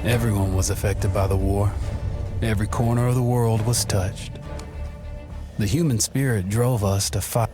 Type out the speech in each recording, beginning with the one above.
Everyone was affected by the war. Every corner of the world was touched. The human spirit drove us to fight.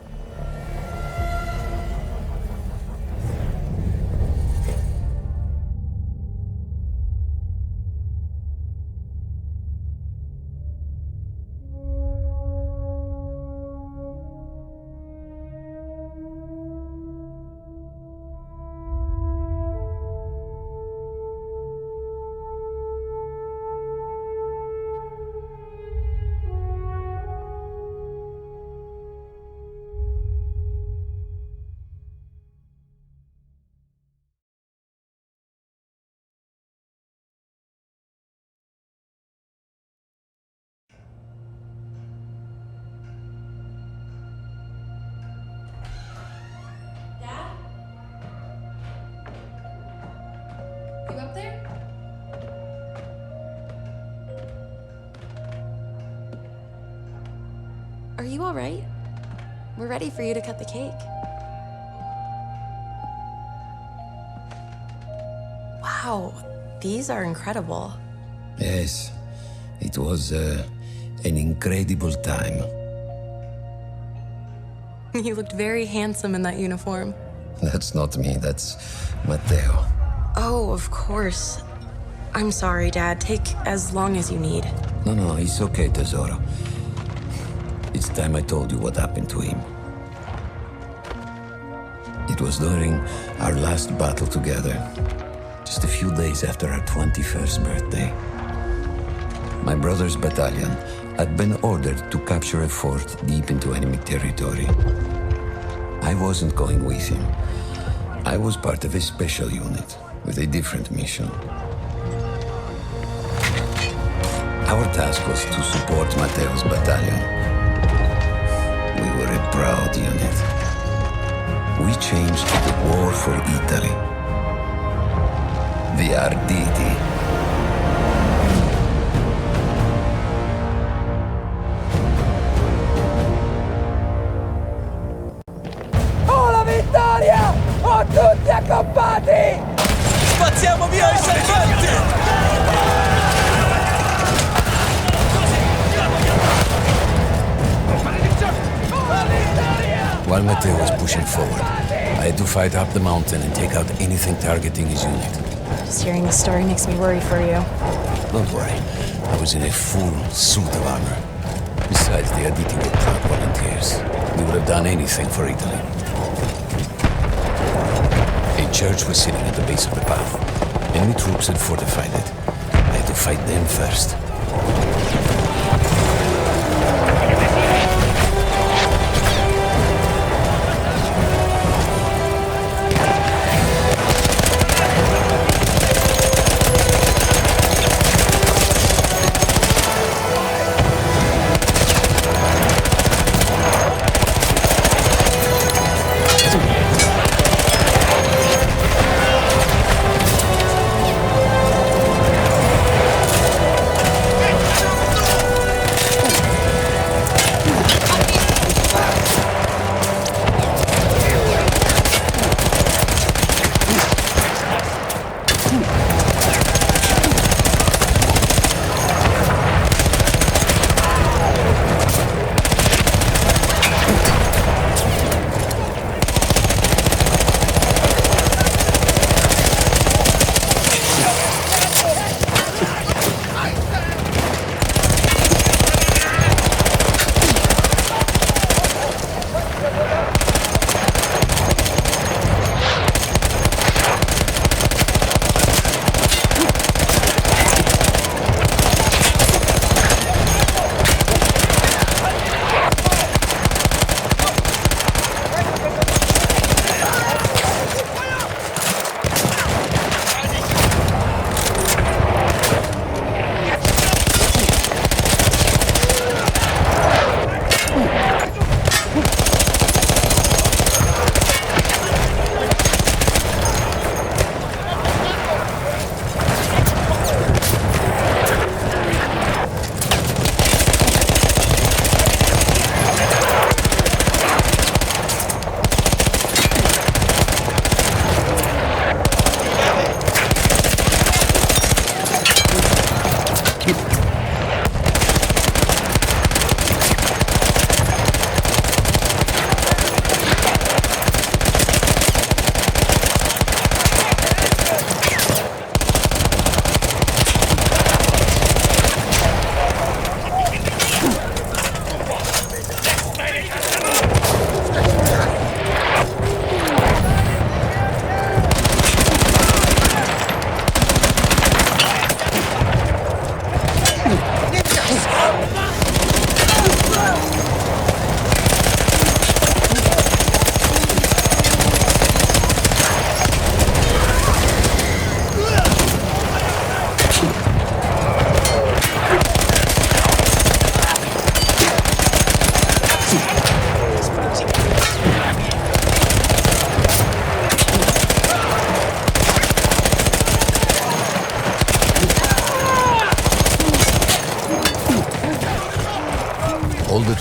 You up there? Are you all right? We're ready for you to cut the cake. Wow, these are incredible. Yes, it was an incredible time. You looked very handsome in that uniform. That's not me, that's Matteo. Oh, of course. I'm sorry, Dad. Take as long as you need. No, it's okay, Tesoro. It's time I told you what happened to him. It was during our last battle together, just a few days after our 21st birthday. My brother's battalion had been ordered to capture a fort deep into enemy territory. I wasn't going with him. I was part of a special unit with a different mission. Our task was to support Matteo's battalion. We were a proud unit. We changed the war for Italy. The Arditi. Oh, la vittoria! Oh, tutti accampati! Spazziamo via i serpenti! While Matteo was pushing forward, I had to fight up the mountain and take out anything targeting his unit. Just hearing the story makes me worry for you. Don't worry, I was in a full suit of armor. Besides, the Arditi were proud volunteers. We would have done anything for Italy. A church was sitting at the base of the path. Enemy troops had fortified it. I had to fight them first.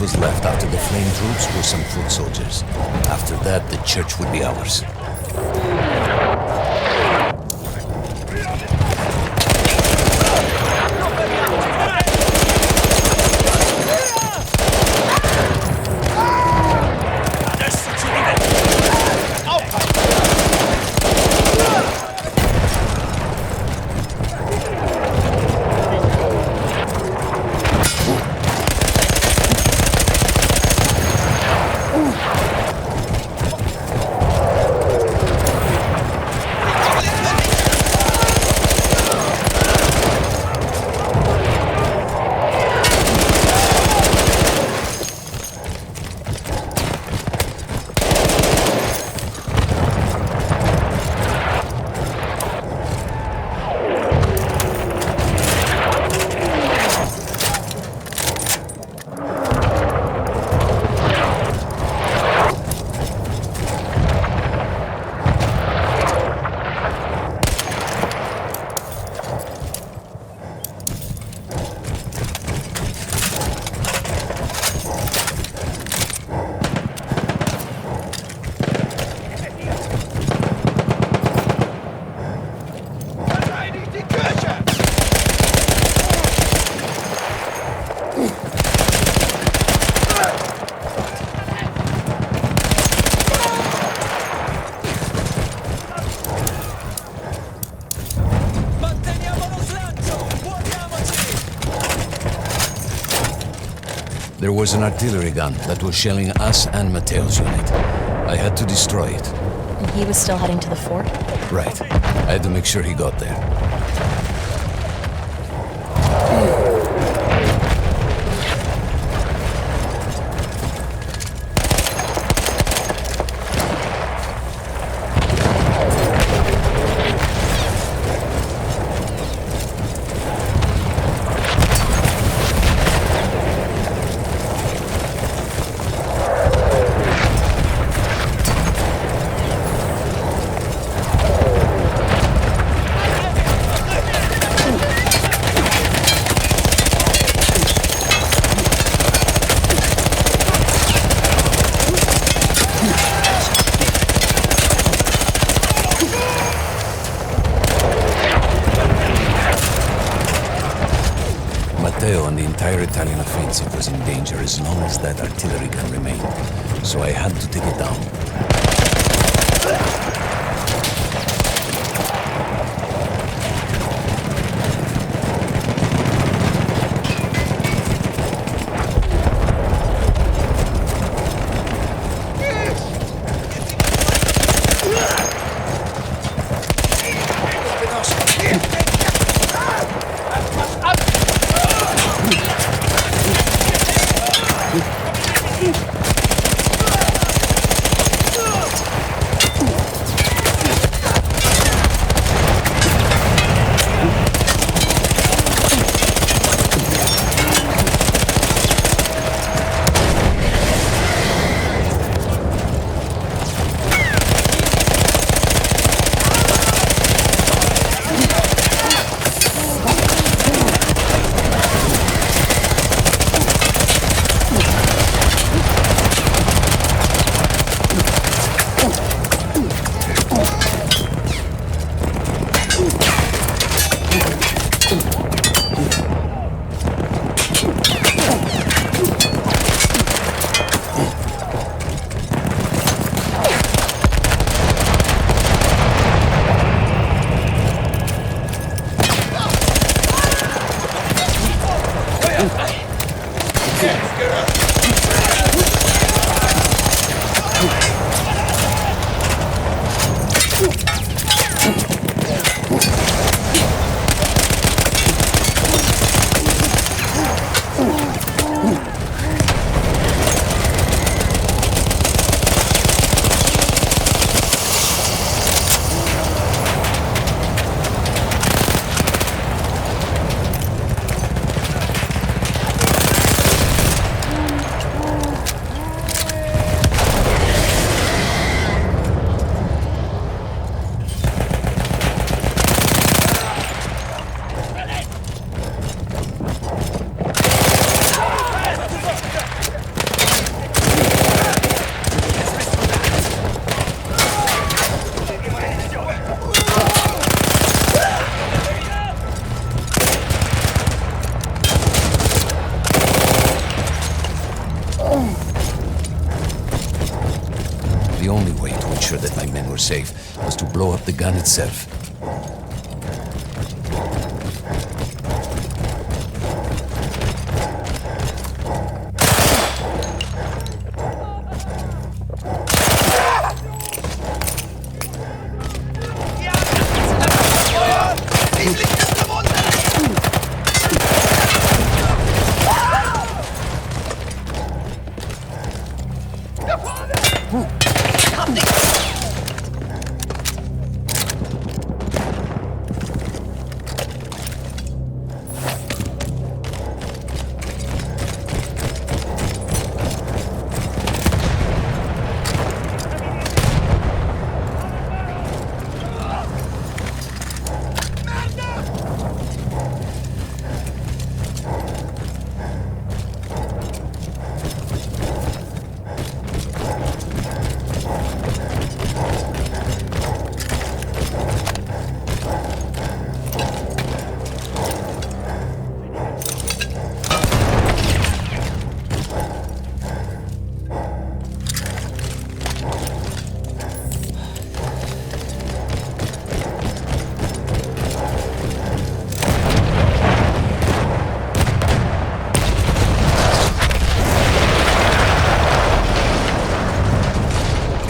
was left after the flame troops were some foot soldiers. After that, the church would be ours. There was an artillery gun that was shelling us and Matteo's unit. I had to destroy it. And he was still heading to the fort? Right. I had to make sure he got there. Matteo and the entire Italian offensive was in danger as long as that artillery gun remained, so I had to take it down. The only way to ensure that my men were safe was to blow up the gun itself.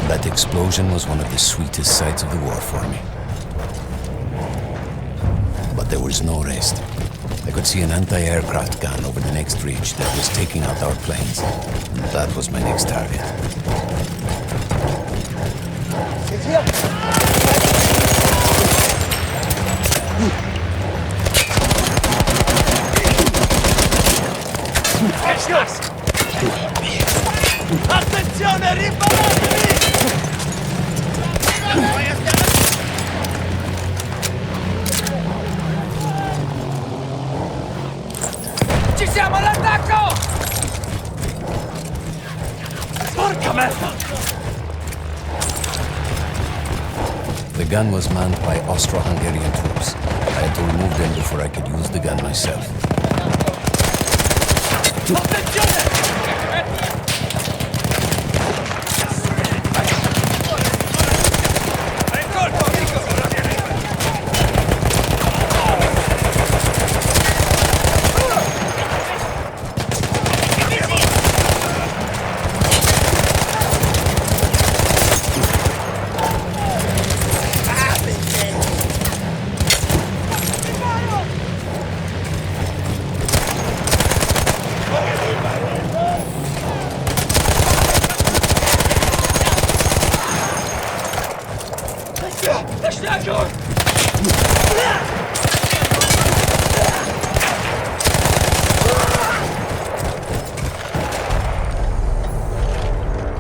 That explosion was one of the sweetest sights of the war for me. But there was no rest. I could see an anti-aircraft gun over the next ridge that was taking out our planes. And that was my next target. Attenzione, riparatevi! Ci siamo all'attacco! Porca merda! The gun was manned by Austro-Hungarian troops. I had to remove them before I could use the gun myself. Attenzione!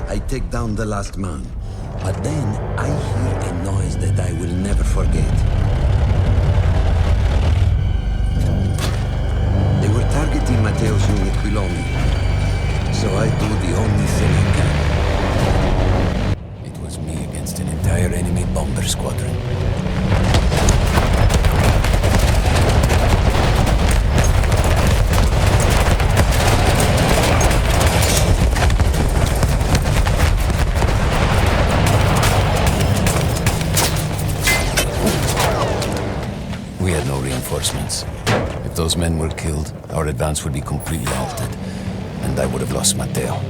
I take down the last man, but then I hear a noise that I will never forget. They were targeting Matteo's unit below me, so I do the only thing I can. It was me against an entire enemy bomber squadron. We had no reinforcements. If those men were killed, our advance would be completely halted, and I would have lost Matteo.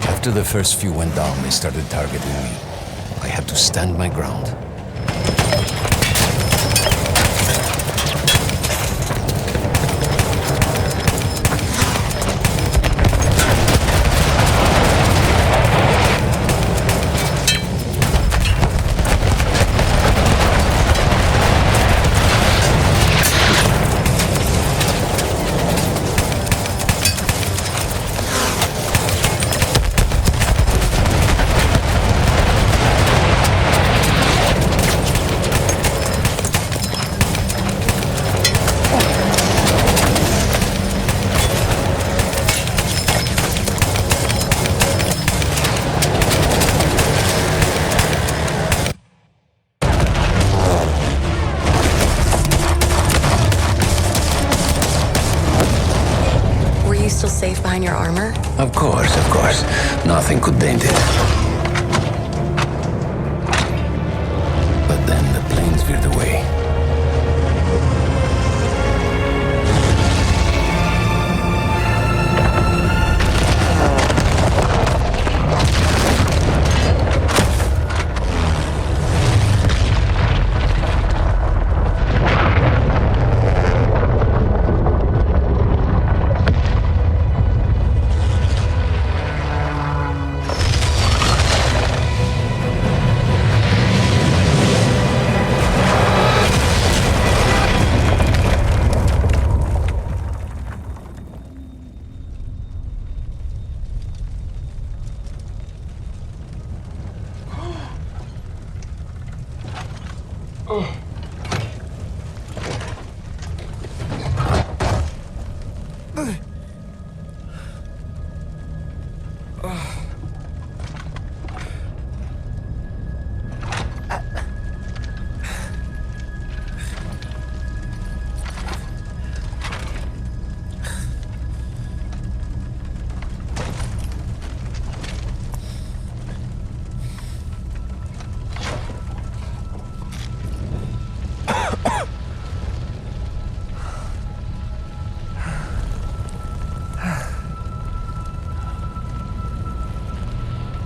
After the first few went down, they started targeting me. I had to stand my ground. Of course. Nothing could dent it. But then the planes veered away.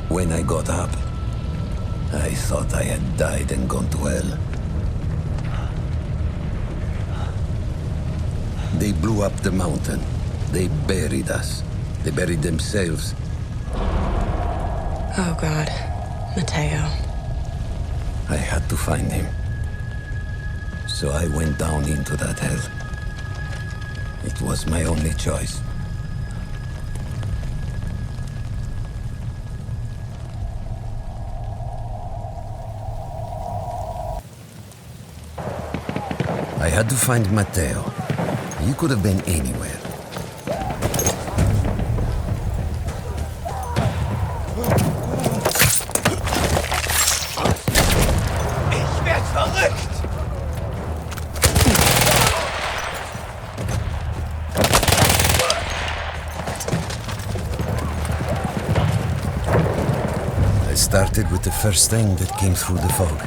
When I got up, I thought I had died and gone to hell. They blew up the mountain. They buried us. They buried themselves. Oh, God. Matteo. I had to find him. So I went down into that hell. It was my only choice. I had to find Matteo. He could have been anywhere. Ich werd verrückt! I started with the first thing that came through the fog.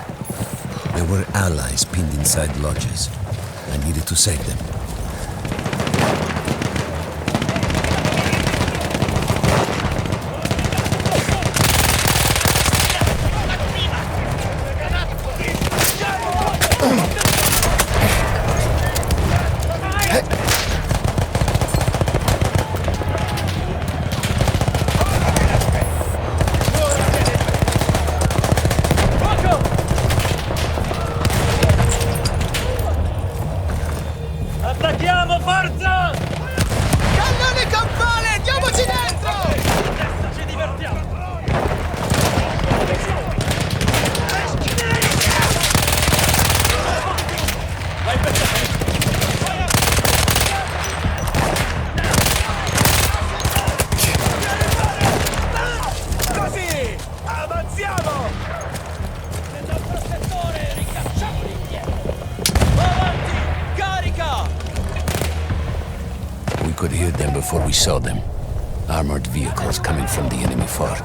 There were allies pinned inside lodges. I needed to save them. Attacchiamo, forza! Cannone campane, andiamoci dentro! Adesso ci divertiamo! Vai per te! Così! Avanziamo! Nel nostro settore, ricacciamoli indietro! Avanti! Carica! We could hear them before we saw them. Armored vehicles coming from the enemy fort.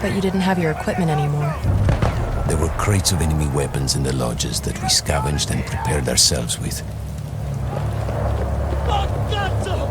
But you didn't have your equipment anymore. There were crates of enemy weapons in the lodges that we scavenged and prepared ourselves with. Oh, cazzo!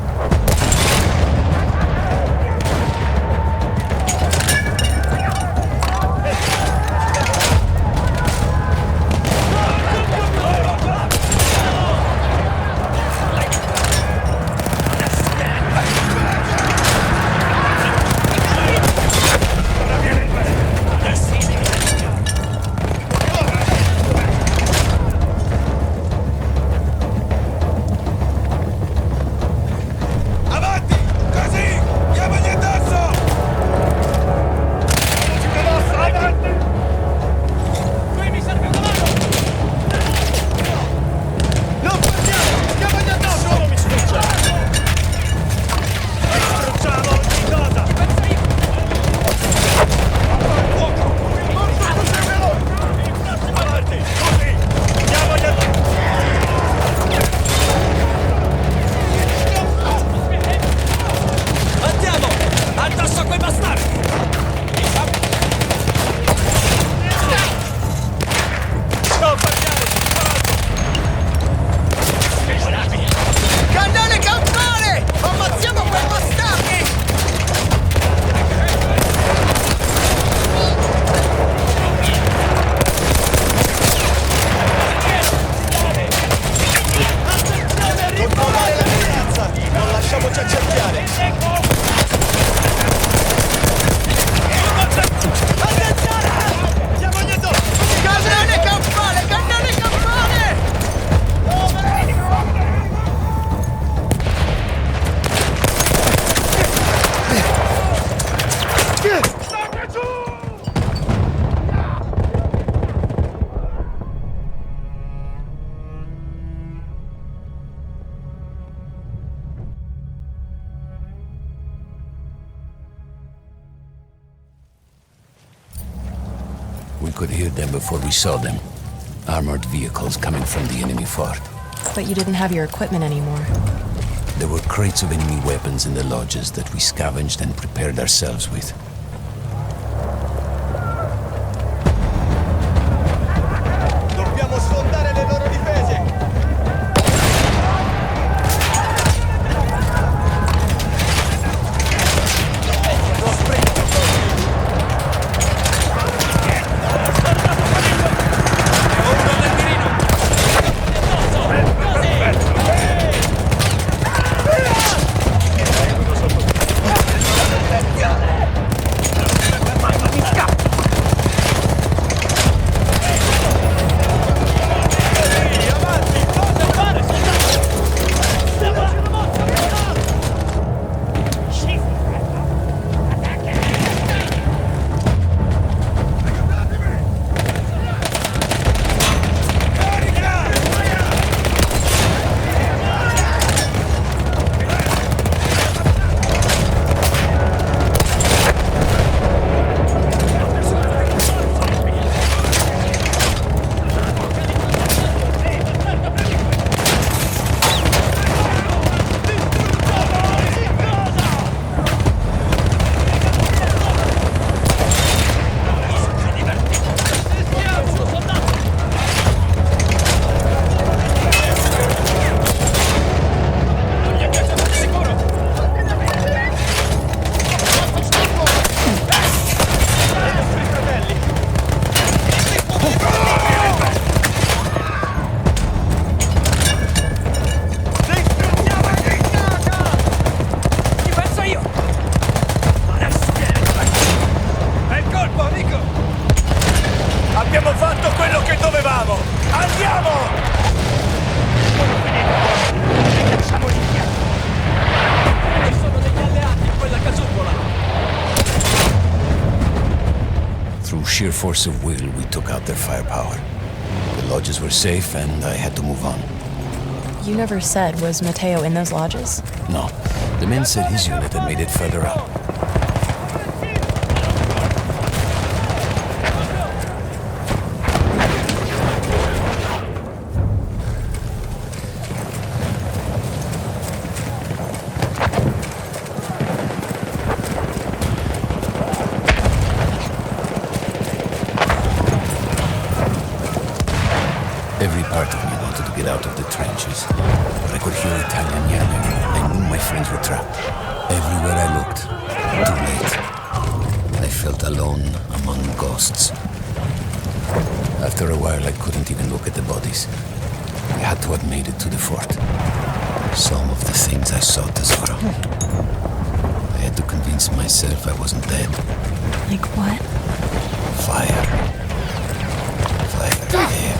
We could hear them before we saw them. Armored vehicles coming from the enemy fort. But you didn't have your equipment anymore. There were crates of enemy weapons in the lodges that we scavenged and prepared ourselves with. Dobbiamo sfondare le loro difese! Sheer force of will, we took out their firepower. The lodges were safe, and I had to move on. You never said, was Matteo in those lodges? No. The men said his unit had made it further out. Every part of me wanted to get out of the trenches, but I could hear Italian yelling. I knew my friends were trapped. Everywhere I looked, too late. I felt alone among ghosts. After a while, I couldn't even look at the bodies. We had to have made it to the fort. Some of the things I saw, tesoro. I had to convince myself I wasn't dead. Like what? Fire. Fire everywhere.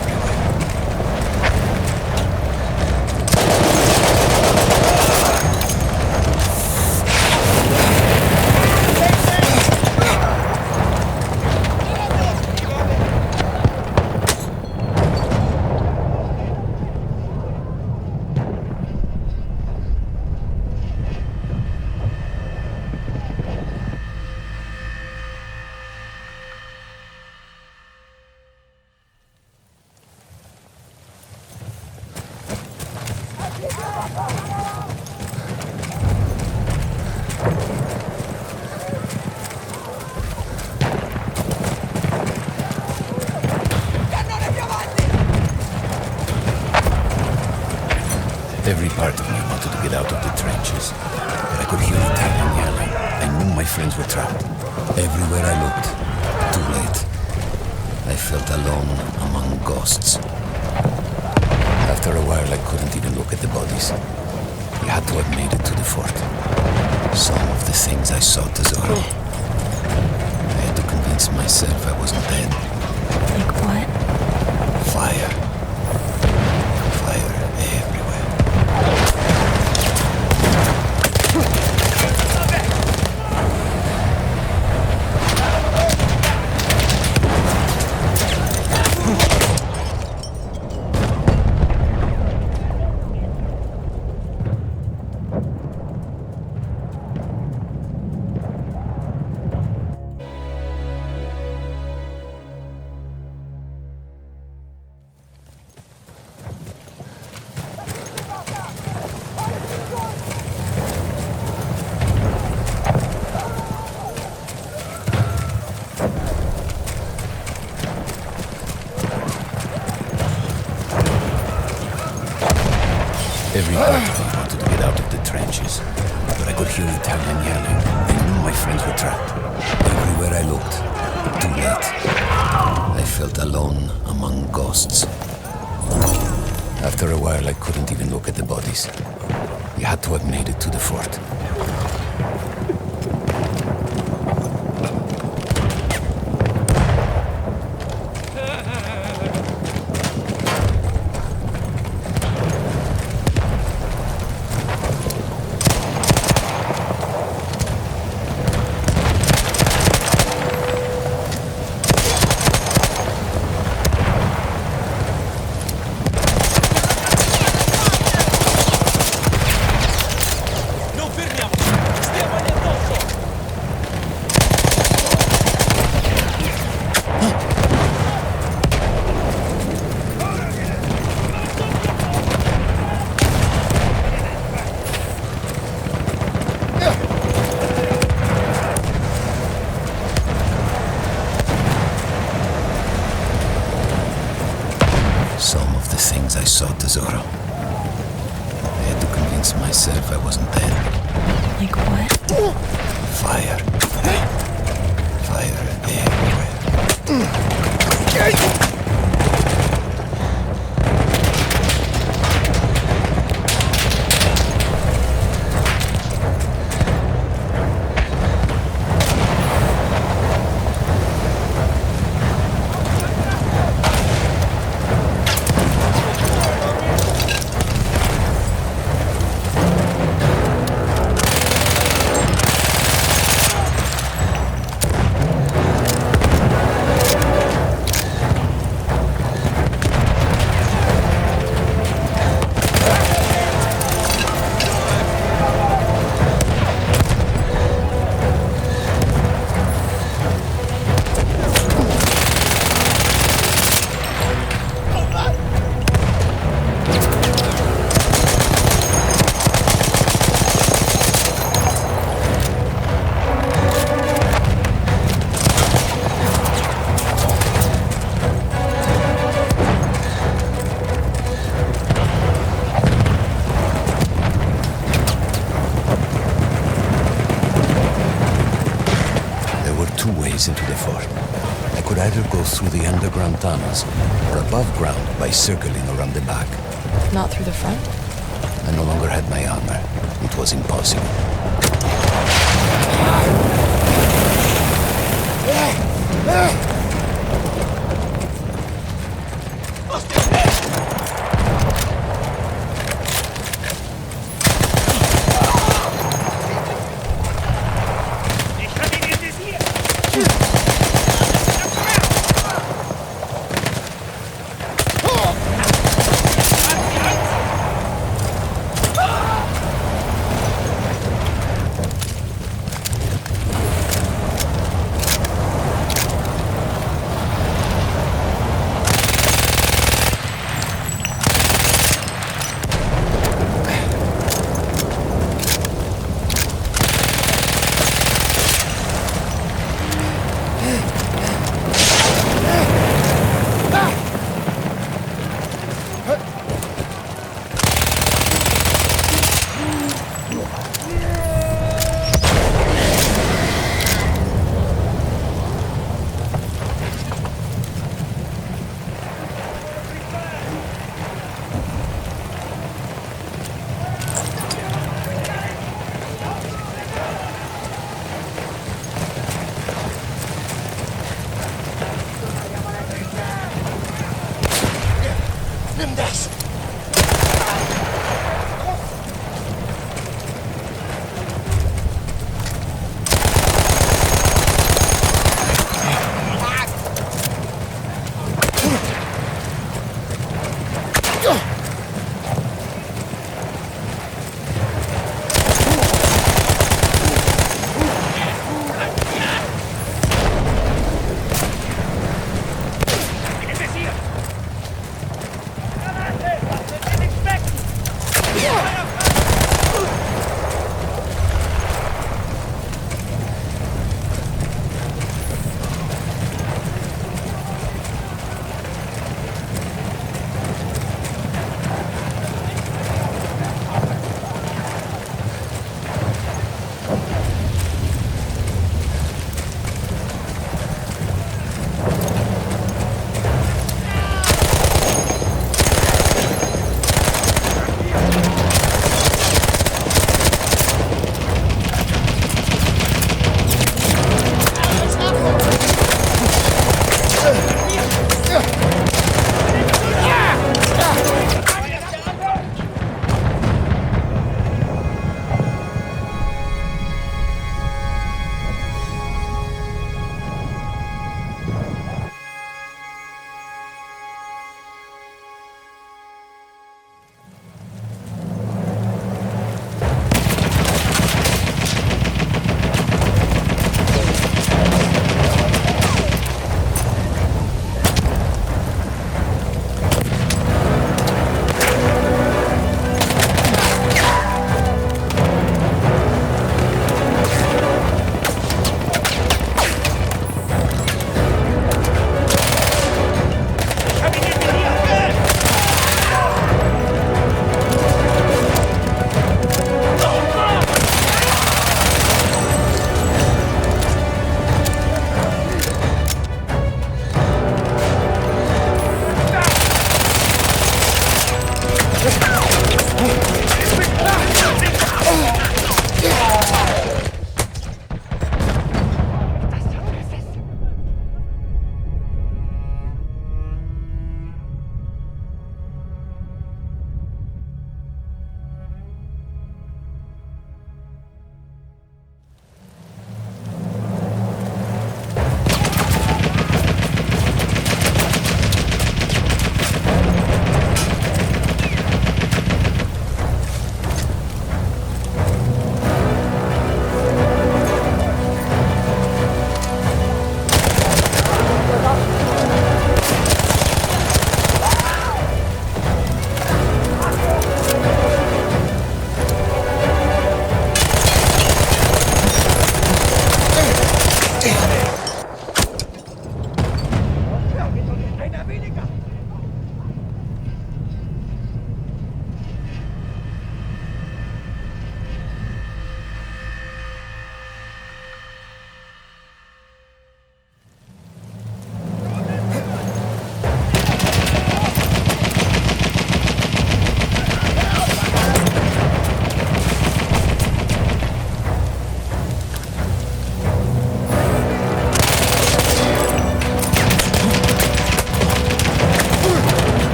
Every part of me wanted to get out of the trenches, but I could hear Italian yelling. I knew my friends were trapped. Everywhere I looked, too late. I felt alone among ghosts. After a while, I couldn't even look at the bodies. We had to have made it to the fort. Some of the things I saw, tesoro. I had to convince myself I wasn't dead. Like what? Fire. Fire everywhere. Every part of me wanted to get out of the trenches, but I could hear Italian yelling. I knew my friends were trapped. Everywhere I looked, but too late. I felt alone among ghosts. After a while, I couldn't even look at the bodies. We had to have made it to the fort. I saw Tesoro. I had to convince myself I wasn't dead. Like what? Fire. Fire everywhere. Into the fort. I could either go through the underground tunnels or above ground by circling around the back. Not through the front? I no longer had my armor. It was impossible.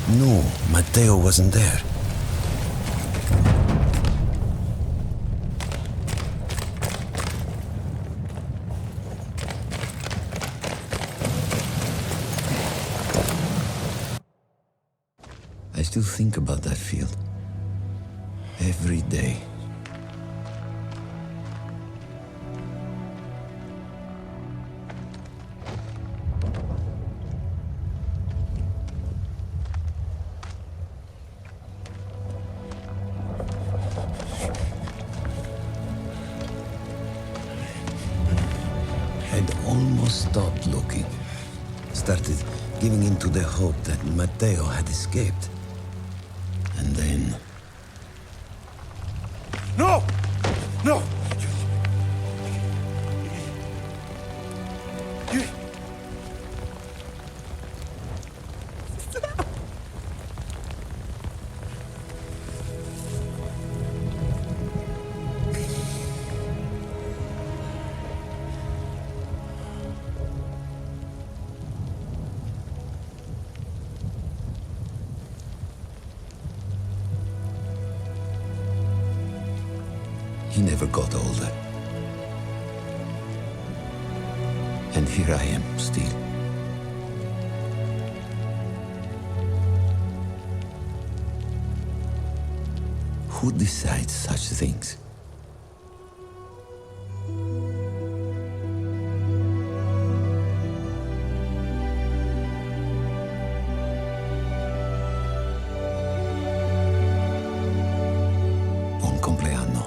No, Matteo wasn't there. I still think about that field. Every day. I'd almost stopped looking. Started giving in to the hope that Matteo had escaped. And then... No! No! He never got older. And here I am, still. Who decides such things? Buon compleanno.